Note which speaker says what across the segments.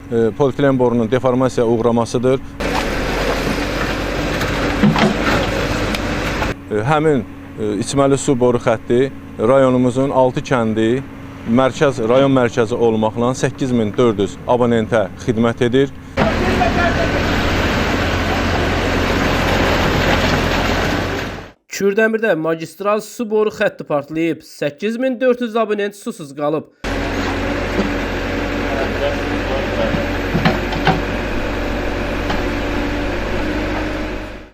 Speaker 1: Polietilen borunun deformasiyaya uğramasıdır. Həmin içməli su boru xətti rayonumuzun 6 kəndi rayon mərkəzi olmaqla 8400 abonentə xidmət edir.
Speaker 2: Kürdəmirdə magistral su boru xətti partlayıb, 8400 abonent susuz qalıb.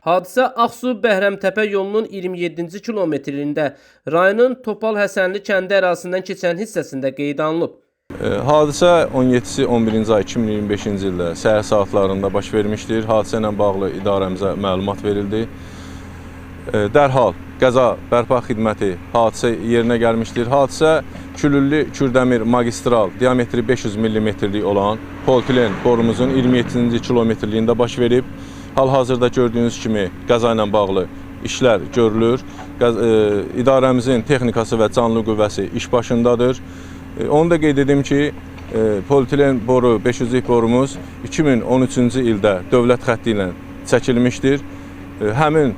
Speaker 2: Hadisə Ağsu-Bəhrəmtəpə yolunun 27-ci kilometrində rayonun Topal Həsənli kəndi ərazisindən keçən hissəsində qeydə alınıb.
Speaker 1: Hadisə 17-si 11-ci ay 2025-ci ildə səhər saatlarında baş vermişdir. Hadisə ilə bağlı idarəmizə məlumat verildi. Dərhal qəza bərpa xidməti hadisə yerinə gəlmişdir. Hadisə Külüllü Kürdəmir magistral diametri 500 mm-lik olan polietilen borumuzun 27-ci kilometrliyində baş verib. Hal-hazırda gördüyünüz kimi qəza ilə bağlı işlər görülür. İdarəmizin texnikası və canlı qüvvəsi iş başındadır. Onu da qeyd edim ki, polietilen boru 500-lik borumuz 2013-cü ildə dövlət xətti ilə çəkilmişdir. Həmin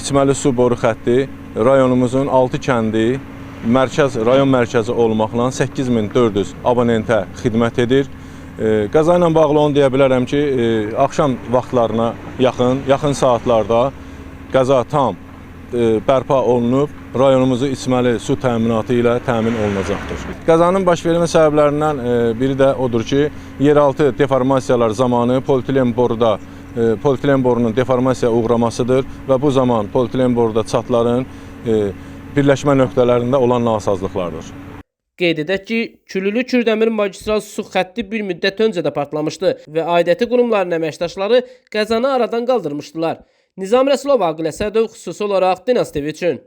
Speaker 1: içməli su boru xətti rayonumuzun 6 kəndi rayon mərkəzi olmaqla 8400 abonentə xidmət edir. Qəza ilə bağlı onu deyə bilərəm ki, axşam vaxtlarına yaxın saatlarda qəza tam bərpa olunub, rayonumuzu içməli su təminatı ilə təmin olunacaqdır. Qəzanın baş vermə səbəblərindən biri də odur ki, yeraltı deformasiyalar zamanı polietilen borunun deformasiyaya uğramasıdır və bu zaman polietilen boruda çatların birləşmə nöqtələrində olan nasazlıqlardır.
Speaker 2: Qeyd edək ki, Külüllü Kürdəmir magistral su xətti bir müddət öncə də partlamışdı və aidiyyəti qurumların əməkdaşları qəzanı aradan qaldırmışdılar. Nizam Rəsulov, Aqil Əsədov, xüsusi olaraq Dinas TV üçün.